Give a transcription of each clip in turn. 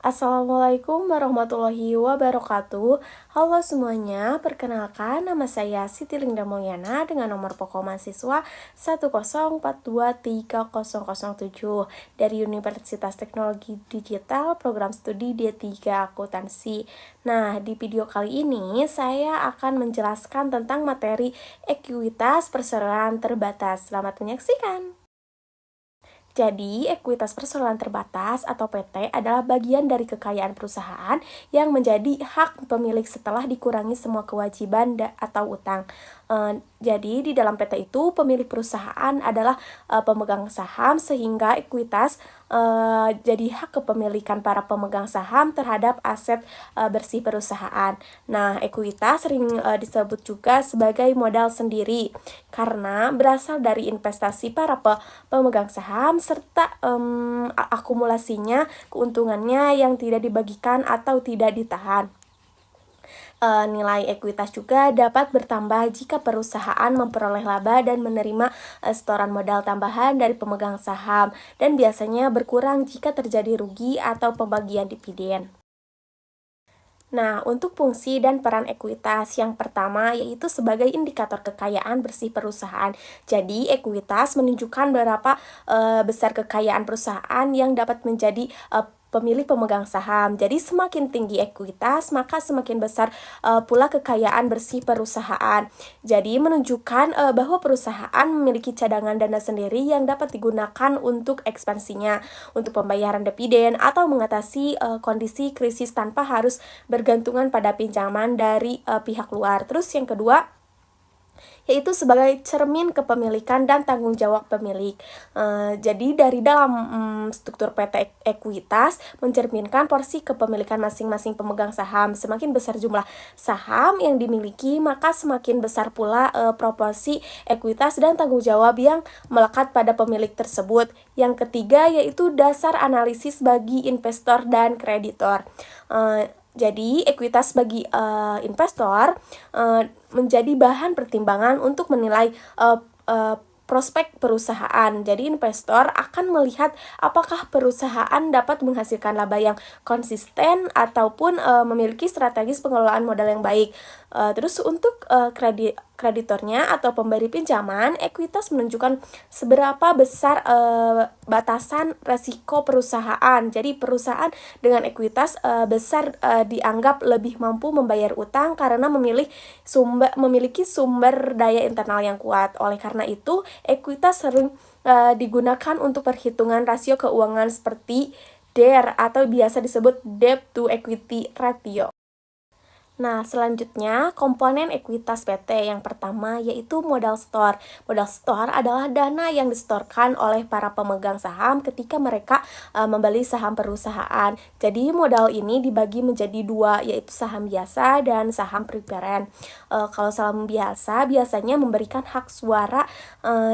Assalamualaikum warahmatullahi wabarakatuh. Halo semuanya, perkenalkan nama saya Siti Lingda Mulyana dengan nomor pokok mahasiswa 104230007 dari Universitas Teknologi Digital Program Studi D3 Akuntansi. Nah, di video kali ini saya akan menjelaskan tentang materi ekuitas perseroan terbatas. Selamat menyaksikan. Jadi, ekuitas perseroan terbatas atau PT adalah bagian dari kekayaan perusahaan yang menjadi hak pemilik setelah dikurangi semua kewajiban atau utang. Jadi, di dalam PT itu pemilik perusahaan adalah pemegang saham sehingga ekuitas jadi hak kepemilikan para pemegang saham terhadap aset bersih perusahaan. Nah, ekuitas sering disebut juga sebagai modal sendiri karena berasal dari investasi para pemegang saham serta akumulasinya, keuntungannya yang tidak dibagikan atau tidak ditahan. Nilai ekuitas juga dapat bertambah jika perusahaan memperoleh laba dan menerima setoran modal tambahan dari pemegang saham, dan biasanya berkurang jika terjadi rugi atau pembagian dividen. Nah, untuk fungsi dan peran ekuitas, yang pertama yaitu sebagai indikator kekayaan bersih perusahaan. Jadi, ekuitas menunjukkan berapa besar kekayaan perusahaan yang dapat menjadi pemilik pemegang saham. Jadi, semakin tinggi ekuitas, maka semakin besar pula kekayaan bersih perusahaan. Jadi, menunjukkan bahwa perusahaan memiliki cadangan dana sendiri yang dapat digunakan untuk ekspansinya, untuk pembayaran dividen, atau mengatasi kondisi krisis tanpa harus bergantungan pada pinjaman dari pihak luar. Terus yang kedua, yaitu sebagai cermin kepemilikan dan tanggung jawab pemilik. Jadi dari dalam struktur PT ekuitas mencerminkan porsi kepemilikan masing-masing pemegang saham. Semakin besar jumlah saham yang dimiliki, maka semakin besar pula proporsi ekuitas dan tanggung jawab yang melekat pada pemilik tersebut. Yang ketiga yaitu dasar analisis bagi investor dan kreditor. Jadi, ekuitas bagi investor menjadi bahan pertimbangan untuk menilai prospek perusahaan. Jadi, investor akan melihat apakah perusahaan dapat menghasilkan laba yang konsisten ataupun memiliki strategis pengelolaan modal yang baik. Terus untuk kreditornya atau pemberi pinjaman, ekuitas menunjukkan seberapa besar batasan resiko perusahaan. Jadi perusahaan dengan ekuitas besar dianggap lebih mampu membayar utang karena memiliki sumber daya internal yang kuat. Oleh karena itu, ekuitas sering digunakan untuk perhitungan rasio keuangan seperti DER atau biasa disebut debt to equity ratio. Nah, selanjutnya komponen ekuitas PT yang pertama yaitu modal store. Modal store adalah dana yang disetorkan oleh para pemegang saham ketika mereka membeli saham perusahaan. Jadi modal ini dibagi menjadi dua, yaitu saham biasa dan saham preferen. Kalau saham biasa biasanya memberikan hak suara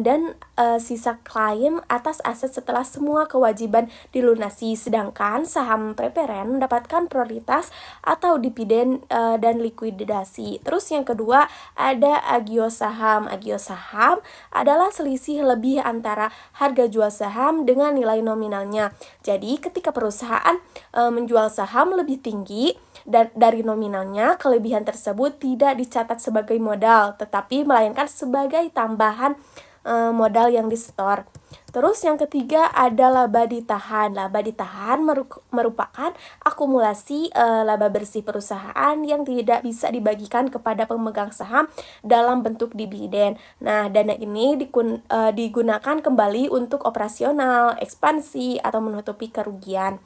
dan sisa klaim atas aset setelah semua kewajiban dilunasi, sedangkan saham preferen mendapatkan prioritas atau dividen dan likuidasi. Terus yang kedua ada agio saham. Agio saham adalah selisih lebih antara harga jual saham dengan nilai nominalnya. Jadi ketika perusahaan menjual saham lebih tinggi dari nominalnya, kelebihan tersebut tidak dicatat sebagai modal, tetapi melainkan sebagai tambahan modal yang disetor. Terus yang ketiga ada laba ditahan. Laba ditahan merupakan akumulasi laba bersih perusahaan yang tidak bisa dibagikan kepada pemegang saham dalam bentuk dividen. Nah, dana ini digunakan kembali untuk operasional, ekspansi, atau menutupi kerugian.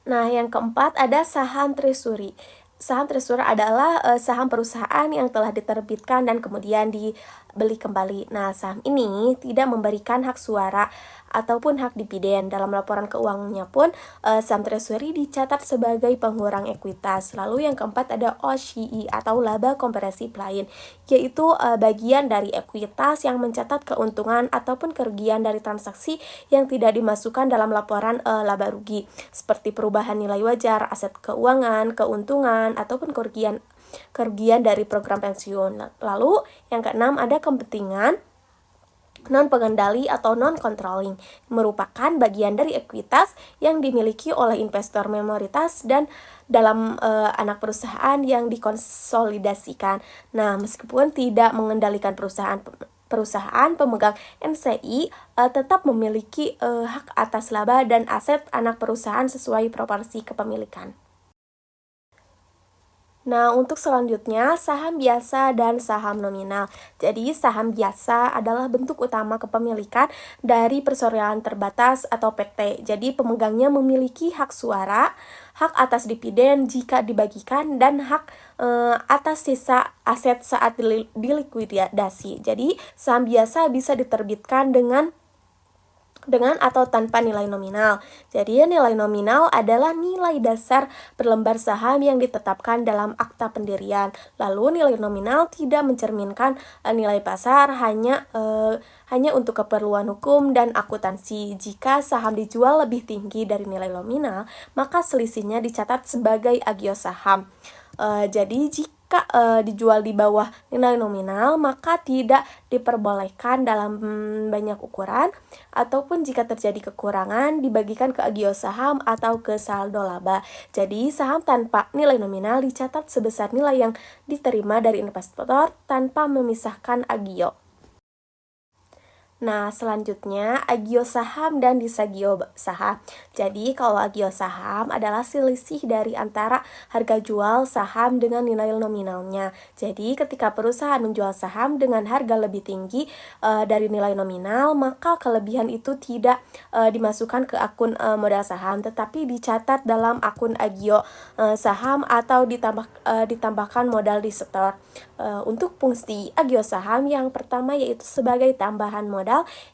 Nah, yang keempat ada saham treasury. Saham treasury adalah saham perusahaan yang telah diterbitkan dan kemudian dibeli kembali. Nah, saham ini tidak memberikan hak suara ataupun hak dividen. Dalam laporan keuangannya pun saham treasury dicatat sebagai pengurang ekuitas. Lalu yang keempat ada OCI atau laba kompresif lain, yaitu bagian dari ekuitas yang mencatat keuntungan ataupun kerugian dari transaksi yang tidak dimasukkan dalam laporan laba rugi, seperti perubahan nilai wajar, aset keuangan, keuntungan, ataupun kerugian dari program pensiun. Lalu yang keenam ada kepentingan non-pengendali atau non-controlling, merupakan bagian dari ekuitas yang dimiliki oleh investor minoritas dan dalam anak perusahaan yang dikonsolidasikan. Nah, meskipun tidak mengendalikan perusahaan pemegang NCI tetap memiliki hak atas laba dan aset anak perusahaan sesuai proporsi kepemilikan. Nah, untuk selanjutnya, saham biasa dan saham nominal. Jadi, saham biasa adalah bentuk utama kepemilikan dari perseroan terbatas atau PT. Jadi, pemegangnya memiliki hak suara, hak atas dividen jika dibagikan, dan hak atas sisa aset saat dilikuidasi. Jadi, saham biasa bisa diterbitkan dengan atau tanpa nilai nominal. Jadi nilai nominal adalah nilai dasar per lembar saham yang ditetapkan dalam akta pendirian. Lalu nilai nominal tidak mencerminkan nilai pasar, hanya untuk keperluan hukum dan akuntansi. Jika saham dijual lebih tinggi dari nilai nominal, maka selisihnya dicatat sebagai agio saham. Jadi jika dijual di bawah nilai nominal, maka tidak diperbolehkan dalam banyak ukuran, ataupun jika terjadi kekurangan dibagikan ke agio saham atau ke saldo laba. Jadi saham tanpa nilai nominal dicatat sebesar nilai yang diterima dari investor tanpa memisahkan agio. Nah, selanjutnya agio saham dan disagio saham. Jadi, kalau agio saham adalah selisih dari antara harga jual saham dengan nilai nominalnya. Jadi, ketika perusahaan menjual saham dengan harga lebih tinggi dari nilai nominal, maka kelebihan itu tidak dimasukkan ke akun modal saham, tetapi dicatat dalam akun agio saham atau ditambahkan modal di store. Untuk fungsi agio saham yang pertama yaitu sebagai tambahan modal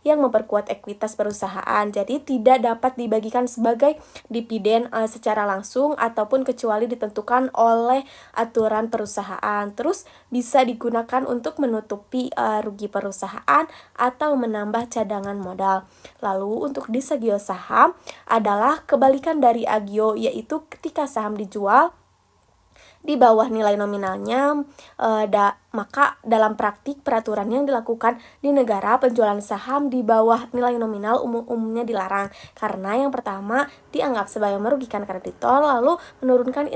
yang memperkuat ekuitas perusahaan. Jadi tidak dapat dibagikan sebagai dividen secara langsung ataupun kecuali ditentukan oleh aturan perusahaan. Terus bisa digunakan untuk menutupi rugi perusahaan atau menambah cadangan modal. Lalu untuk disagio saham adalah kebalikan dari agio, yaitu ketika saham dijual di bawah nilai nominalnya, maka dalam praktik peraturan yang dilakukan di negara, penjualan saham di bawah nilai nominal umumnya dilarang, karena yang pertama dianggap sebagai merugikan kreditor, lalu menurunkan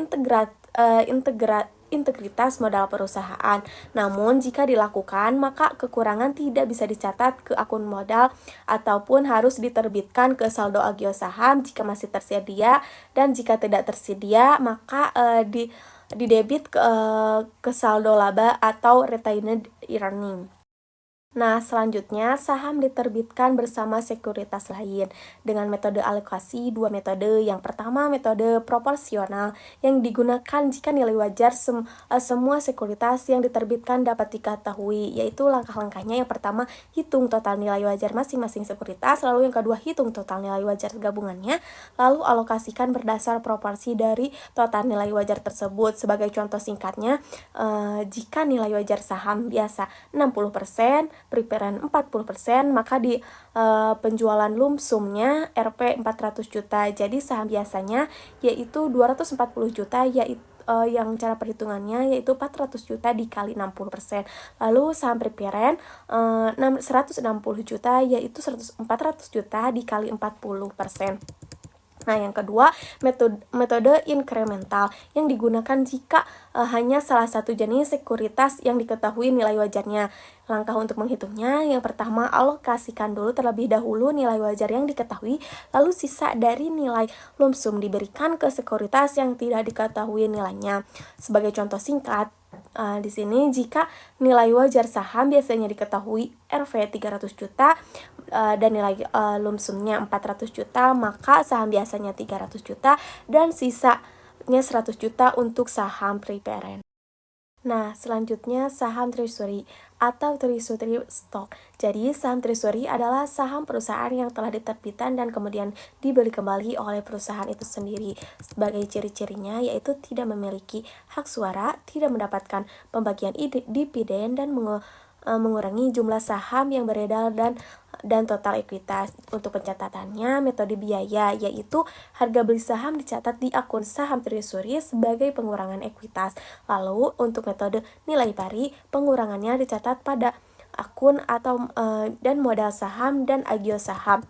integritas modal perusahaan. Namun jika dilakukan, maka kekurangan tidak bisa dicatat ke akun modal ataupun harus diterbitkan ke saldo agio saham jika masih tersedia, dan jika tidak tersedia maka didebit ke saldo laba atau retained earning. Nah, selanjutnya saham diterbitkan bersama sekuritas lain dengan metode alokasi. Dua metode. Yang pertama metode proporsional yang digunakan jika nilai wajar semua sekuritas yang diterbitkan dapat diketahui, yaitu langkah-langkahnya. Yang pertama, hitung total nilai wajar masing-masing sekuritas, lalu yang kedua hitung total nilai wajar gabungannya, lalu alokasikan berdasar proporsi dari total nilai wajar tersebut. Sebagai contoh singkatnya, jika nilai wajar saham biasa 60%, preference 40%, maka di penjualan lump sumnya Rp 400 juta. Jadi saham biasanya yaitu 240 juta, yaitu yang cara perhitungannya yaitu 400 juta dikali 60%. Lalu saham preference 160 juta, yaitu 400 juta dikali 40%. Nah, yang kedua, metode inkremental yang digunakan jika hanya salah satu jenis sekuritas yang diketahui nilai wajarnya. Langkah untuk menghitungnya, yang pertama, alokasikan dulu terlebih dahulu nilai wajar yang diketahui, lalu sisa dari nilai lump sum diberikan ke sekuritas yang tidak diketahui nilainya. Sebagai contoh singkat, di sini jika nilai wajar saham biasanya diketahui Rp 300 juta dan nilai lump sumnya 400 juta, maka saham biasanya 300 juta dan sisanya 100 juta untuk saham preference. Nah, selanjutnya saham treasury atau treasury stock. Jadi, saham treasury adalah saham perusahaan yang telah diterbitkan dan kemudian dibeli kembali oleh perusahaan itu sendiri. Sebagai ciri-cirinya yaitu tidak memiliki hak suara, tidak mendapatkan pembagian dividen, dan mengurangi jumlah saham yang beredar dan total ekuitas. Untuk pencatatannya, metode biaya yaitu harga beli saham dicatat di akun saham treasury sebagai pengurangan ekuitas. Lalu untuk metode nilai pari, pengurangannya dicatat pada akun atau dan modal saham dan agio saham.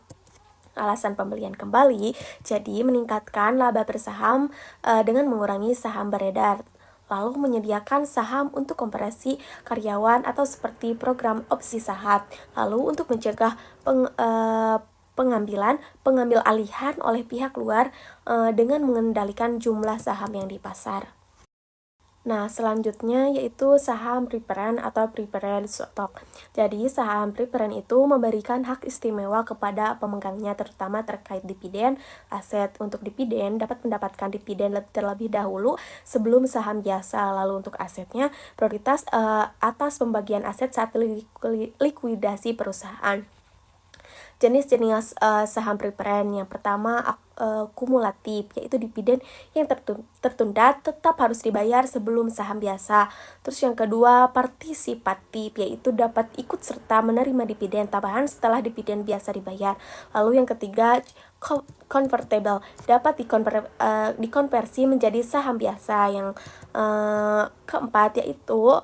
Alasan pembelian kembali, jadi meningkatkan laba bersaham dengan mengurangi saham beredar, lalu menyediakan saham untuk konversi karyawan atau seperti program opsi saham, lalu untuk mencegah pengambil alihan oleh pihak luar dengan mengendalikan jumlah saham yang di pasar. Nah, selanjutnya yaitu saham preference atau preference stock. Jadi, saham preference itu memberikan hak istimewa kepada pemegangnya terutama terkait dividen aset. Untuk dividen dapat mendapatkan dividen terlebih dahulu sebelum saham biasa. Lalu untuk asetnya prioritas atas pembagian aset saat likuidasi perusahaan. Jenis-jenis saham preference yang pertama kumulatif, yaitu dividen yang tertunda tetap harus dibayar sebelum saham biasa. Terus yang kedua partisipatif, yaitu dapat ikut serta menerima dividen tambahan setelah dividen biasa dibayar. Lalu yang ketiga convertible, dapat dikonversi menjadi saham biasa. Yang keempat yaitu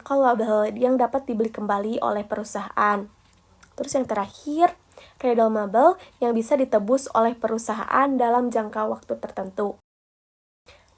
callable, yang dapat dibeli kembali oleh perusahaan. Terus yang terakhir, redeemable, yang bisa ditebus oleh perusahaan dalam jangka waktu tertentu.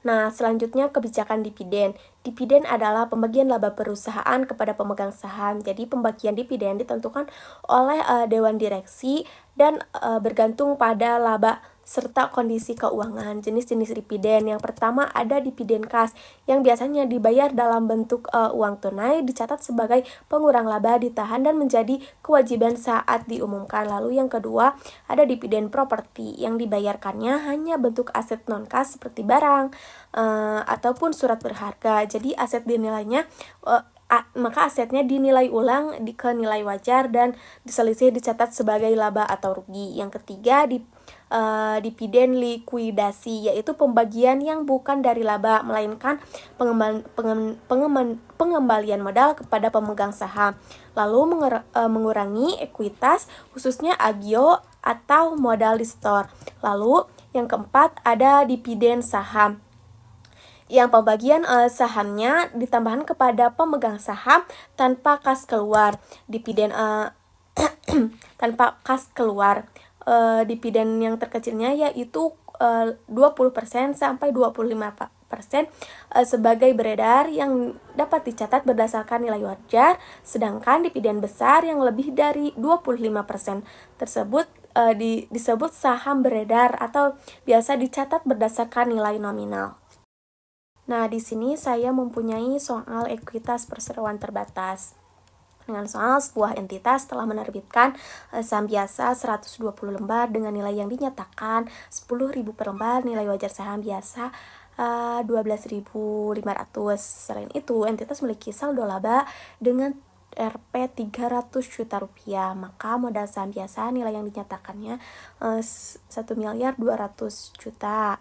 Nah, selanjutnya kebijakan dividen. Dividen adalah pembagian laba perusahaan kepada pemegang saham. Jadi, pembagian dividen ditentukan oleh Dewan Direksi dan bergantung pada laba serta kondisi keuangan. Jenis-jenis dividen yang pertama ada dividen kas yang biasanya dibayar dalam bentuk uang tunai, dicatat sebagai pengurang laba, ditahan dan menjadi kewajiban saat diumumkan. Lalu yang kedua ada dividen properti yang dibayarkannya hanya bentuk aset non kas seperti barang ataupun surat berharga. Jadi aset dinilainya maka asetnya dinilai ulang ke nilai wajar dan diselisih dicatat sebagai laba atau rugi. Yang ketiga dividen likuidasi, yaitu pembagian yang bukan dari laba melainkan pengembalian modal kepada pemegang saham, lalu mengurangi ekuitas khususnya agio atau modal di store. Lalu yang keempat ada dividen saham yang pembagian sahamnya ditambahkan kepada pemegang saham tanpa kas keluar. Dividen tanpa kas keluar. Dividen yang terkecilnya yaitu 20% sampai 25% sebagai beredar yang dapat dicatat berdasarkan nilai wajar, sedangkan dividen besar yang lebih dari 25% tersebut disebut saham beredar atau biasa dicatat berdasarkan nilai nominal. Nah, di sini saya mempunyai soal ekuitas perseroan terbatas. Dengan soal sebuah entitas telah menerbitkan saham biasa 120 lembar dengan nilai yang dinyatakan 10.000 per lembar, nilai wajar saham biasa 12.500. Selain itu, entitas memiliki saldo laba dengan Rp 300 juta rupiah, maka modal saham biasa nilai yang dinyatakannya 1.200.000.000 juta.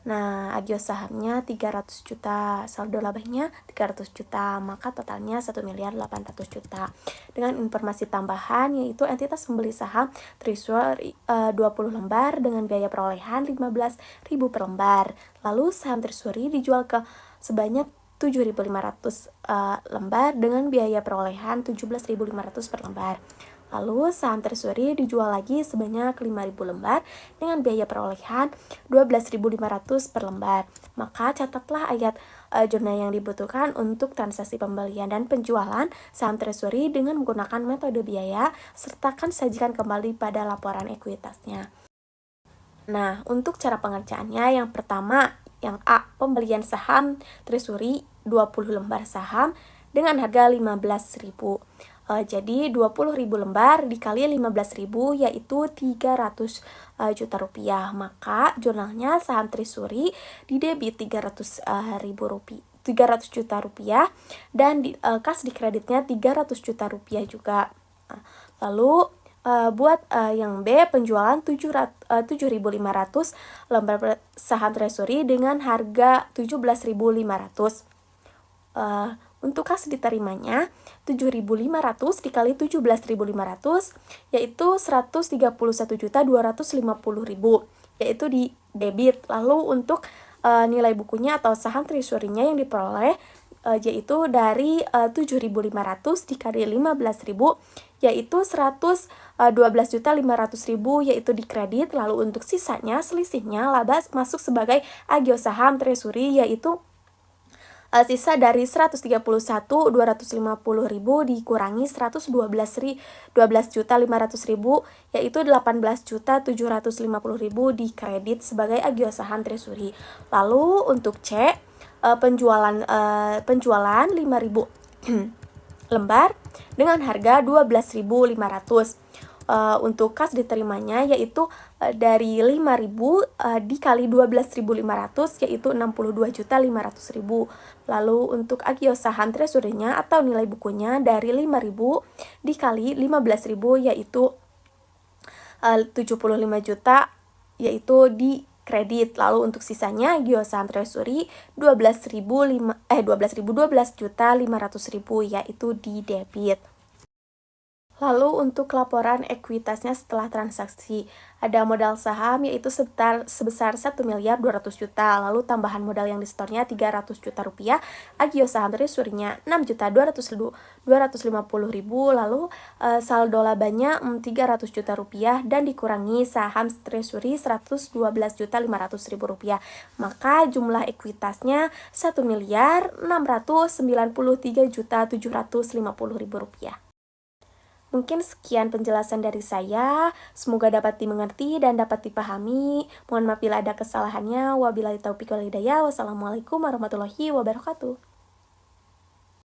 Nah, agio sahamnya 300 juta, saldo labanya 300 juta, maka totalnya 1.800.000.000 juta. Dengan informasi tambahan yaitu entitas membeli saham treasury 20 lembar dengan biaya perolehan 15.000 per lembar. Lalu saham treasury dijual ke sebanyak 7.500 lembar dengan biaya perolehan 17.500 per lembar. Lalu saham treasury dijual lagi sebanyak 5.000 lembar dengan biaya perolehan 12.500 per lembar. Maka catatlah ayat jurnal yang dibutuhkan untuk transaksi pembelian dan penjualan saham treasury dengan menggunakan metode biaya, sertakan sajikan kembali pada laporan ekuitasnya. Nah, untuk cara pengerjaannya yang pertama, yang A, pembelian saham treasury 20 lembar saham dengan harga 15.000. Jadi 20.000 lembar dikali 15.000 yaitu 300 juta rupiah. Maka jurnalnya saham treasury didebit 300 juta rupiah dan kas di kreditnya 300 juta rupiah juga. Lalu buat yang B, penjualan 7.500 lembar saham treasury dengan harga 17.500. Untuk kas diterimanya 7.500 dikali 17.500 yaitu 131.250.000 yaitu di debit. Lalu untuk nilai bukunya atau saham treasury-nya yang diperoleh yaitu dari 7.500 dikali 15.000 yaitu 112.500.000 yaitu di kredit. Lalu untuk sisanya, selisihnya laba masuk sebagai agio saham treasury, yaitu sisa dari 131.250.000 dikurangi 12.500.000 yaitu 18.750.000 di kredit sebagai agio saham treasury. Lalu untuk C, penjualan 5.000 lembar dengan harga 12.500. Untuk kas diterimanya yaitu dari 5.000 dikali 12.500 yaitu 62.500.000. Lalu untuk agio saham treasury-nya atau nilai bukunya dari 5.000 dikali 15.000 yaitu 75 juta yaitu di kredit. Lalu untuk sisanya agio saham treasury 12.500.000 yaitu di debit. Lalu untuk laporan ekuitasnya setelah transaksi, ada modal saham yaitu sebesar 1.200.000.000, lalu tambahan modal yang disetornya 300 juta rupiah, agio saham treasury-nya 6.250.000, lalu saldo labanya 300 juta rupiah dan dikurangi saham treasury 112.500.000 rupiah. Maka jumlah ekuitasnya 1.693.750.000 rupiah. Mungkin sekian penjelasan dari saya, semoga dapat dimengerti dan dapat dipahami. Mohon maaf bila ada kesalahannya. Wabillahi taufiq wal hidayah. Wassalamualaikum warahmatullahi wabarakatuh.